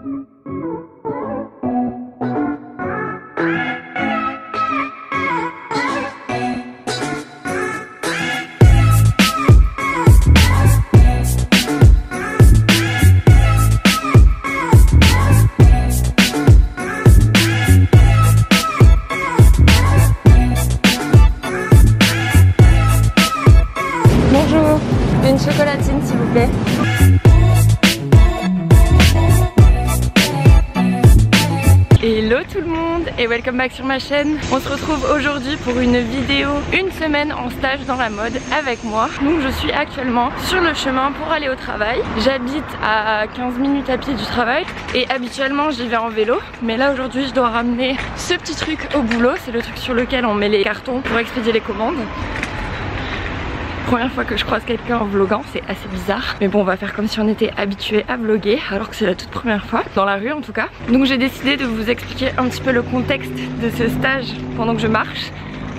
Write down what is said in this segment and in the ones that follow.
Bonjour, une chocolatine s'il vous plaît. Hello tout le monde et welcome back sur ma chaîne. On se retrouve aujourd'hui pour une vidéo, une semaine en stage dans la mode avec moi. Donc je suis actuellement sur le chemin pour aller au travail. J'habite à 15 minutes à pied du travail et habituellement j'y vais en vélo. Mais là aujourd'hui je dois ramener ce petit truc au boulot. C'est le truc sur lequel on met les cartons pour expédier les commandes. Première fois que je croise quelqu'un en vloguant, c'est assez bizarre. Mais bon, on va faire comme si on était habitué à vlogger, alors que c'est la toute première fois, dans la rue en tout cas. Donc j'ai décidé de vous expliquer un petit peu le contexte de ce stage pendant que je marche.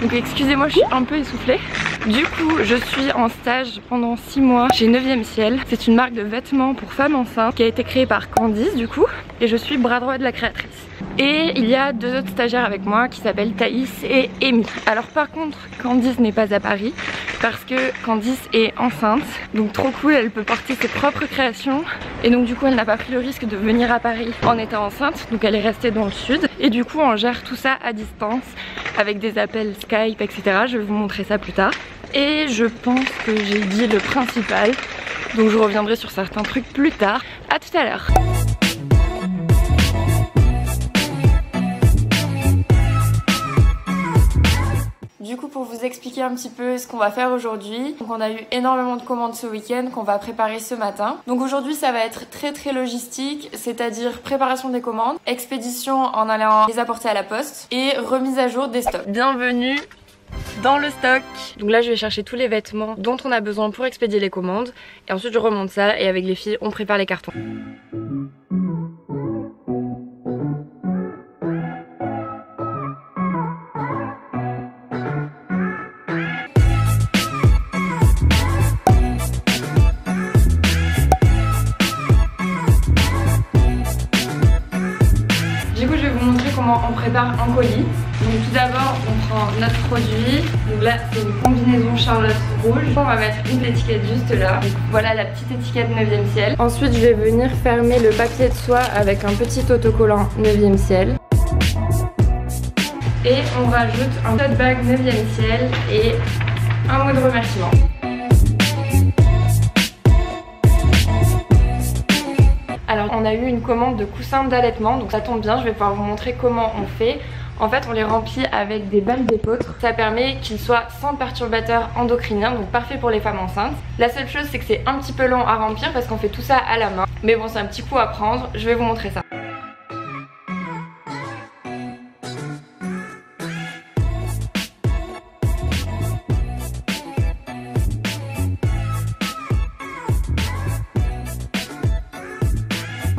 Donc excusez-moi, je suis un peu essoufflée. Du coup, je suis en stage pendant 6 mois chez 9e Ciel. C'est une marque de vêtements pour femmes enceintes qui a été créée par Candice du coup. Et je suis bras droit de la créatrice. Et il y a 2 autres stagiaires avec moi qui s'appellent Thaïs et Amy. Alors par contre, Candice n'est pas à Paris parce que Candice est enceinte. Donc trop cool, elle peut porter ses propres créations. Et donc du coup, elle n'a pas pris le risque de venir à Paris en étant enceinte. Donc elle est restée dans le sud. Et du coup, on gère tout ça à distance avec des appels Skype, etc. Je vais vous montrer ça plus tard. Et je pense que j'ai dit le principal. Donc je reviendrai sur certains trucs plus tard. À tout à l'heure. Du coup, pour vous expliquer un petit peu ce qu'on va faire aujourd'hui, donc on a eu énormément de commandes ce week-end qu'on va préparer ce matin. Donc aujourd'hui ça va être très logistique, c'est-à-dire préparation des commandes, expédition en allant les apporter à la poste et remise à jour des stocks. Bienvenue dans le stock. Donc là je vais chercher tous les vêtements dont on a besoin pour expédier les commandes et ensuite je remonte ça et avec les filles on prépare les cartons. On prépare un colis. Donc tout d'abord on prend notre produit. Donc là c'est une combinaison Charlotte rouge. On va mettre une étiquette juste là. Donc voilà la petite étiquette 9e Ciel. Ensuite je vais venir fermer le papier de soie avec un petit autocollant 9e Ciel. Et on rajoute un tote bag 9e Ciel et un mot de remerciement. Alors on a eu une commande de coussins d'allaitement, donc ça tombe bien, je vais pouvoir vous montrer comment on fait. En fait on les remplit avec des balles d'épeautre. Ça permet qu'ils soient sans perturbateurs endocriniens, donc parfait pour les femmes enceintes. La seule chose c'est que c'est un petit peu long à remplir parce qu'on fait tout ça à la main. Mais bon c'est un petit coup à prendre, je vais vous montrer ça.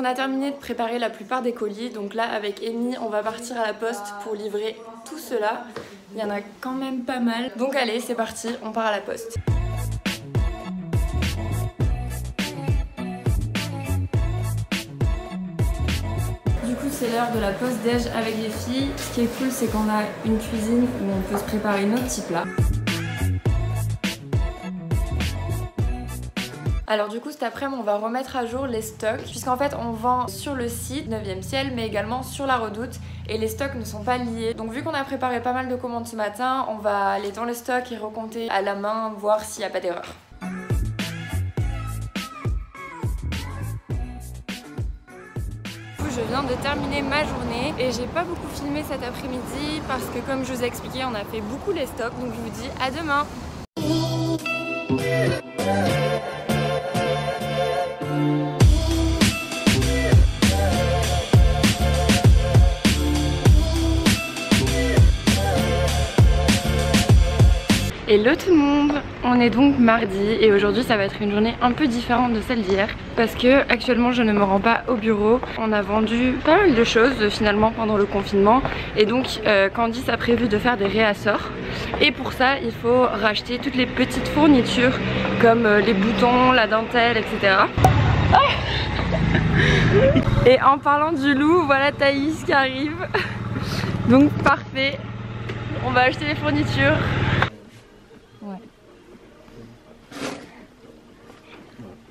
On a terminé de préparer la plupart des colis, donc là avec Amy on va partir à la poste pour livrer tout cela. Il y en a quand même pas mal, donc allez c'est parti, on part à la poste. Du coup c'est l'heure de la pause déj avec les filles. Ce qui est cool c'est qu'on a une cuisine où on peut se préparer nos petits plats. Alors du coup cet après-midi on va remettre à jour les stocks puisqu'en fait on vend sur le site 9e Ciel mais également sur la Redoute et les stocks ne sont pas liés. Donc vu qu'on a préparé pas mal de commandes ce matin, on va aller dans le stock et recompter à la main, voir s'il n'y a pas d'erreur. Je viens de terminer ma journée et j'ai pas beaucoup filmé cet après-midi parce que comme je vous ai expliqué on a fait beaucoup les stocks, donc je vous dis à demain. Hello tout le monde, on est donc mardi et aujourd'hui ça va être une journée un peu différente de celle d'hier parce que actuellement je ne me rends pas au bureau. On a vendu pas mal de choses finalement pendant le confinement et donc Candice a prévu de faire des réassorts et pour ça il faut racheter toutes les petites fournitures comme les boutons, la dentelle, etc. Ah Et en parlant du loup, voilà Thaïs qui arrive. Donc parfait. On va acheter les fournitures. Ouais.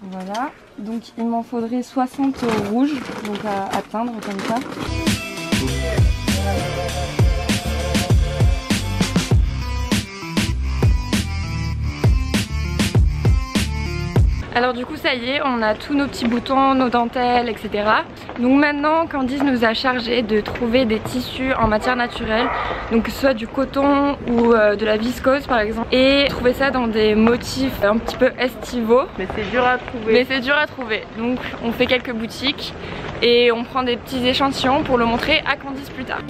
Voilà. Donc il m'en faudrait 60 rouges, donc à atteindre comme ça. Alors du coup ça y est, on a tous nos petits boutons, nos dentelles, etc. Donc maintenant Candice nous a chargé de trouver des tissus en matière naturelle, donc que ce soit du coton ou de la viscose par exemple, et trouver ça dans des motifs un petit peu estivaux. Mais c'est dur à trouver. Donc on fait quelques boutiques et on prend des petits échantillons pour le montrer à Candice plus tard.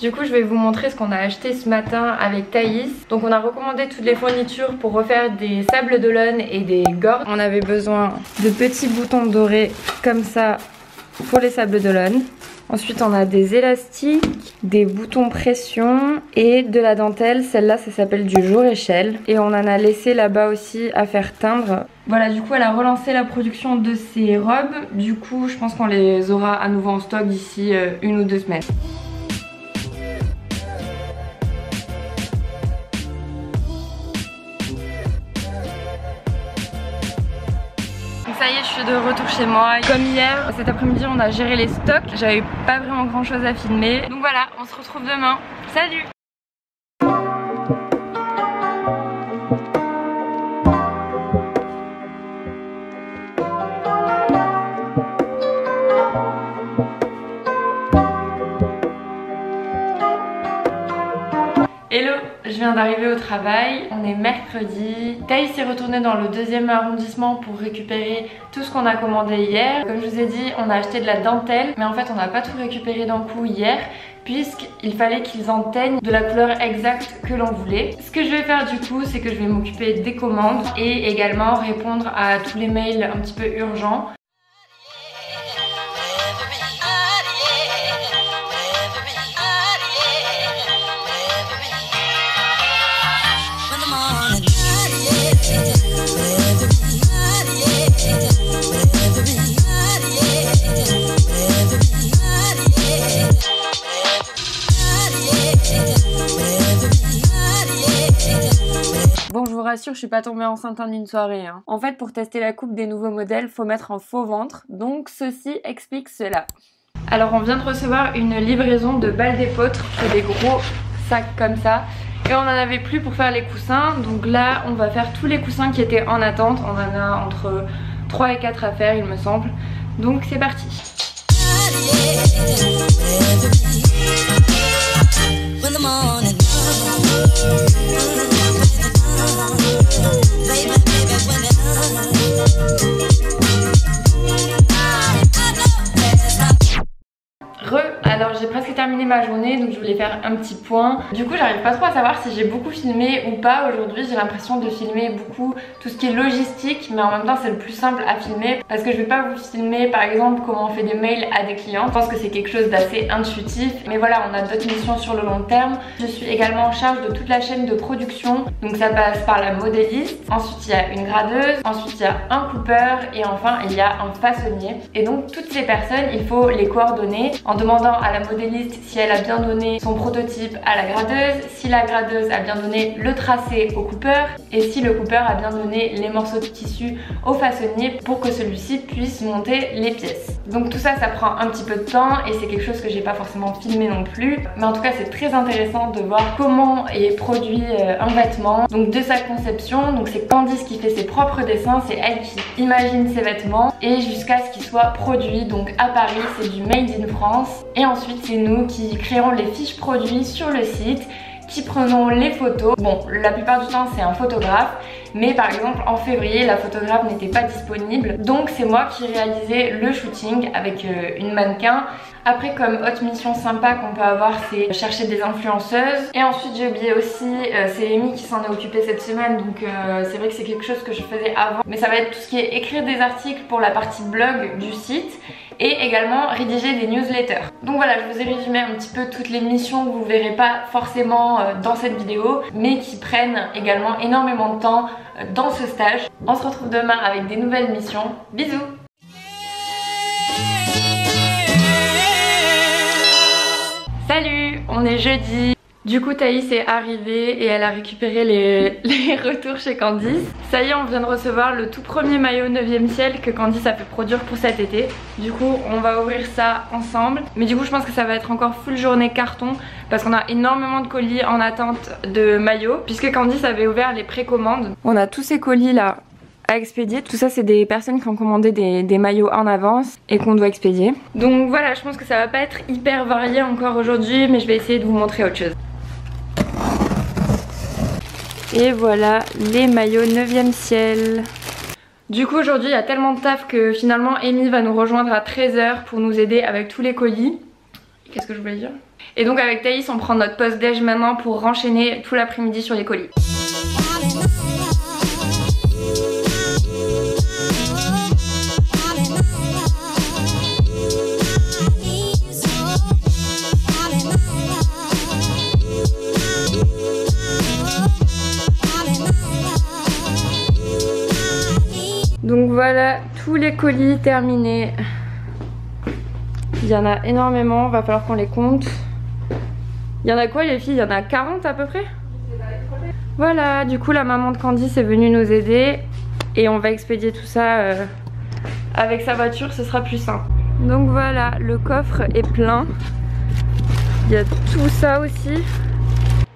Du coup je vais vous montrer ce qu'on a acheté ce matin avec Thaïs. Donc on a recommandé toutes les fournitures pour refaire des sables d'Olonne et des gourdes. On avait besoin de petits boutons dorés comme ça pour les sables d'Olonne. Ensuite on a des élastiques, des boutons pression et de la dentelle. Celle-là ça s'appelle du jour échelle. Et on en a laissé là-bas aussi à faire teindre. Voilà, du coup elle a relancé la production de ces robes. Du coup je pense qu'on les aura à nouveau en stock d'ici 1 ou 2 semaines. Ça y est, je suis de retour chez moi. Comme hier, cet après-midi on a géré les stocks. J'avais pas vraiment grand chose à filmer. Donc voilà, on se retrouve demain. Salut! Hello, je viens d'arriver au travail, on est mercredi. Thaïs est retournée dans le 2e arrondissement pour récupérer tout ce qu'on a commandé hier. Comme je vous ai dit, on a acheté de la dentelle, mais en fait on n'a pas tout récupéré d'un coup hier, puisqu'il fallait qu'ils en teignent de la couleur exacte que l'on voulait. Ce que je vais faire du coup, c'est que je vais m'occuper des commandes et également répondre à tous les mails un petit peu urgents. Bon, je vous rassure, je suis pas tombée enceinte en une soirée. En fait, pour tester la coupe des nouveaux modèles, faut mettre un faux ventre. Donc, ceci explique cela. Alors, on vient de recevoir une livraison de balles d'épeautre. C'est des gros sacs comme ça. Et on en avait plus pour faire les coussins. Donc là, on va faire tous les coussins qui étaient en attente. On en a entre 3 et 4 à faire, il me semble. Donc, c'est parti. Alors j'ai presque terminé ma journée, donc je voulais faire un petit point. Du coup j'arrive pas trop à savoir si j'ai beaucoup filmé ou pas aujourd'hui. J'ai l'impression de filmer beaucoup tout ce qui est logistique, mais en même temps c'est le plus simple à filmer parce que je vais pas vous filmer par exemple comment on fait des mails à des clients. Je pense que c'est quelque chose d'assez intuitif, mais voilà, on a d'autres missions sur le long terme. Je suis également en charge de toute la chaîne de production, donc ça passe par la modéliste, ensuite il y a une gradeuse, ensuite il y a un coupeur et enfin il y a un façonnier. Et donc toutes ces personnes, il faut les coordonner en demandant à la modéliste si elle a bien donné son prototype à la gradeuse, si la gradeuse a bien donné le tracé au coupeur et si le coupeur a bien donné les morceaux de tissu au façonnier pour que celui-ci puisse monter les pièces. Donc tout ça, ça prend un petit peu de temps et c'est quelque chose que j'ai pas forcément filmé non plus, mais en tout cas c'est très intéressant de voir comment est produit un vêtement, donc de sa conception. Donc c'est Candice qui fait ses propres dessins, c'est elle qui imagine ses vêtements et jusqu'à ce qu'ils soient produits. Donc à Paris c'est du made in France et ensuite c'est nous qui créons les fiches produits sur le site, qui prenons les photos. Bon, la plupart du temps c'est un photographe mais par exemple en février la photographe n'était pas disponible, donc c'est moi qui réalisais le shooting avec une mannequin. Après, comme autre mission sympa qu'on peut avoir, c'est chercher des influenceuses. Et ensuite j'ai oublié aussi, c'est Amy qui s'en est occupée cette semaine, donc c'est vrai que c'est quelque chose que je faisais avant, mais ça va être tout ce qui est écrire des articles pour la partie blog du site et également rédiger des newsletters. Donc voilà, je vous ai résumé un petit peu toutes les missions que vous verrez pas forcément dans cette vidéo, mais qui prennent également énormément de temps dans ce stage. On se retrouve demain avec des nouvelles missions. Bisous! Salut, on est jeudi. Du coup Thaïs est arrivée et elle a récupéré les retours chez Candice. Ça y est, on vient de recevoir le tout premier maillot 9e ciel que Candice a fait produire pour cet été. Du coup on va ouvrir ça ensemble. Mais du coup je pense que ça va être encore full journée carton, parce qu'on a énormément de colis en attente de maillots, puisque Candice avait ouvert les précommandes. On a tous ces colis là à expédier. Tout ça c'est des personnes qui ont commandé des maillots en avance et qu'on doit expédier. Donc voilà, je pense que ça va pas être hyper varié encore aujourd'hui, mais je vais essayer de vous montrer autre chose. Et voilà les maillots 9e ciel. Du coup aujourd'hui il y a tellement de taf que finalement Amy va nous rejoindre à 13 h pour nous aider avec tous les colis. Qu'est-ce que je voulais dire? Et donc avec Thaïs on prend notre pause déj maintenant pour enchaîner tout l'après-midi sur les colis. Donc voilà, tous les colis terminés. Il y en a énormément, va falloir qu'on les compte. Il y en a quoi les filles? Il y en a 40 à peu près? Voilà, du coup la maman de Candice est venue nous aider et on va expédier tout ça avec sa voiture, ce sera plus simple. Donc voilà, le coffre est plein. Il y a tout ça aussi.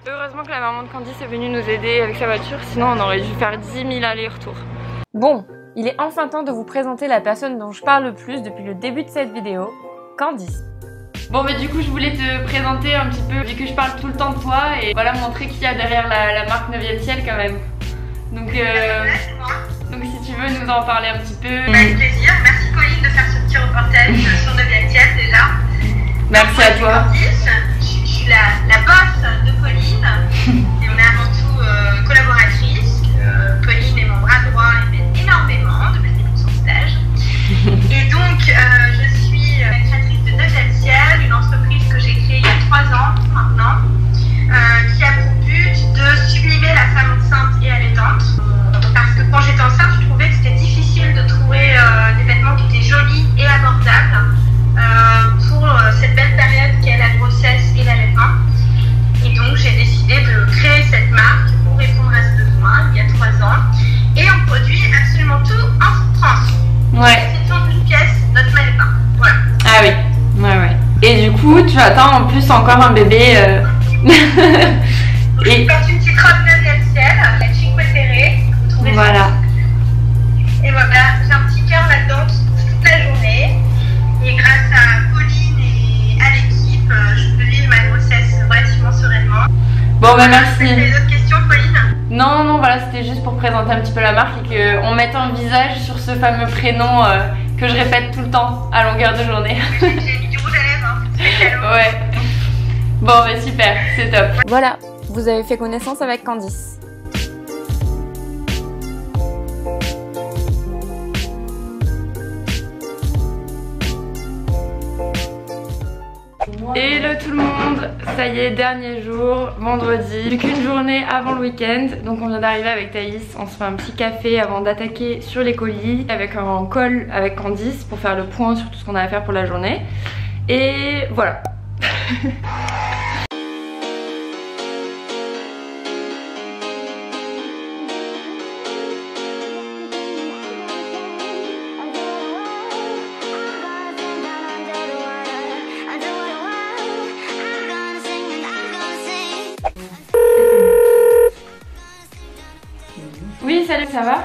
Heureusement que la maman de Candice est venue nous aider avec sa voiture, sinon on aurait dû faire 10 000 allers-retours. Bon, il est enfin temps de vous présenter la personne dont je parle le plus depuis le début de cette vidéo, Candice. Bon mais du coup je voulais te présenter un petit peu, vu que je parle tout le temps de toi, et voilà, montrer qui y a derrière la marque 9e ciel quand même. Donc si tu veux nous en parler un petit peu. Avec plaisir, merci Colline de faire ce petit reportage sur 9e ciel déjà. Merci à toi. Je suis la boss de Colline et on est avant tout collaboratrices. Colline est mon bras droit et m'aide énormément depuis le début de son stage. Et donc je suis la créatrice de 9e ciel, une entreprise que j'ai créée il y a 3 ans maintenant, qui a pour but de sublimer la femme enceinte et allaitante. Parce que quand j'étais enceinte, je trouvais que c'était difficile de trouver des vêtements qui étaient jolis et abordables pour cette belle période qu'est la grossesse et l'allaitement. Et donc j'ai décidé de créer cette marque pour répondre à ce besoin il y a 3 ans. Et on produit absolument tout en France. Ouais. C'est d'une pièce, notre mannequin. Voilà. Ah oui, ouais. Et du coup, tu attends en plus encore un bébé. Je porte une petite robe 9e ciel, la Cinque Terre. Vous trouvez voilà. Ça. Et voilà, j'ai un petit cœur là-dedans qui bouge toute la journée. Et grâce à Pauline et à l'équipe, je peux vivre ma grossesse relativement sereinement. Bon bah merci. Vous avez d'autres questions, Pauline? Non, voilà, c'était juste pour présenter un petit peu la marque et qu'on mette un visage sur ce fameux prénom que je répète tout le temps à longueur de journée. J'ai mis du rouge à lèvres, hein. C'est ouais. Bon bah super, c'est top. Voilà, vous avez fait connaissance avec Candice. Hello tout le monde, ça y est, dernier jour, vendredi, plus qu'une journée avant le week-end. Donc on vient d'arriver avec Thaïs, on se fait un petit café avant d'attaquer sur les colis avec un call avec Candice pour faire le point sur tout ce qu'on a à faire pour la journée. Et voilà. Oui, salut, ça va?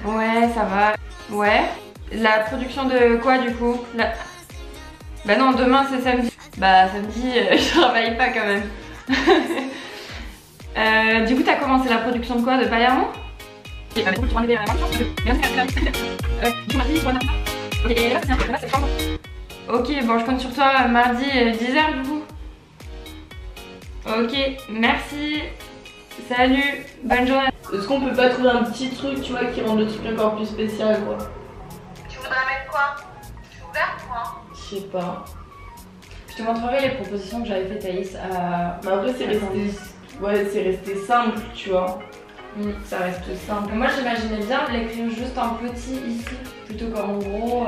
Ouais, ça va. Ouais. La production de quoi du coup? Bah non, demain c'est samedi. Bah samedi, je travaille pas quand même. Du coup, t'as commencé la production de quoi? De Palermo? Ok, bon, je compte sur toi mardi 10h du coup. Ok, merci. Salut, bonne journée. Est-ce qu'on peut pas trouver un petit truc, tu vois, qui rend le truc encore plus spécial, quoi? Tu voudrais mettre quoi? Je suis ouverte, moi. Je sais pas. Je te montrerai les propositions que j'avais fait Thaïs à... Mais après, c'est resté... Ouais, c'est resté simple, tu vois. Ça reste simple. Moi j'imaginais bien l'écrire juste en petit ici plutôt qu'en gros.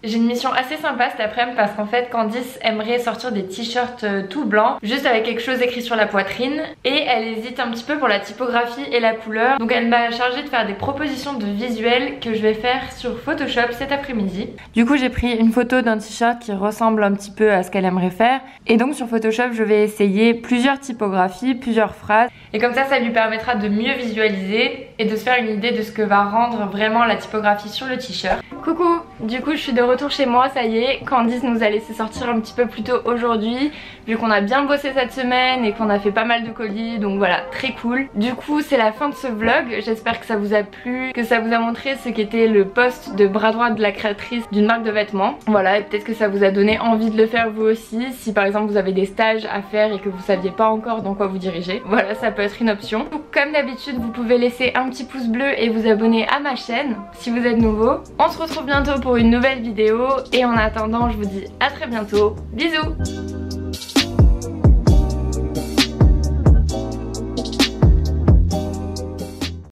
J'ai une mission assez sympa cet après-midi parce qu'en fait Candice aimerait sortir des t-shirts tout blancs juste avec quelque chose écrit sur la poitrine et elle hésite un petit peu pour la typographie et la couleur, donc elle m'a chargé de faire des propositions de visuels que je vais faire sur Photoshop cet après-midi. Du coup j'ai pris une photo d'un t-shirt qui ressemble un petit peu à ce qu'elle aimerait faire et donc sur Photoshop je vais essayer plusieurs typographies, plusieurs phrases et comme ça lui permettra de mieux visualiser et de se faire une idée de ce que va rendre vraiment la typographie sur le t-shirt. Coucou, du coup je suis de retour chez moi, ça y est, Candice nous a laissé sortir un petit peu plus tôt aujourd'hui vu qu'on a bien bossé cette semaine et qu'on a fait pas mal de colis, donc voilà, très cool. Du coup c'est la fin de ce vlog, j'espère que ça vous a plu, que ça vous a montré ce qu'était le post de bras droit de la créatrice d'une marque de vêtements. Voilà, et peut-être que ça vous a donné envie de le faire vous aussi, si par exemple vous avez des stages à faire et que vous saviez pas encore dans quoi vous diriger. Voilà, ça peut être une option. Donc, comme d'habitude vous pouvez laisser un petit pouce bleu et vous abonner à ma chaîne si vous êtes nouveau. On se retrouve bientôt pour une nouvelle vidéo et en attendant je vous dis à très bientôt, bisous.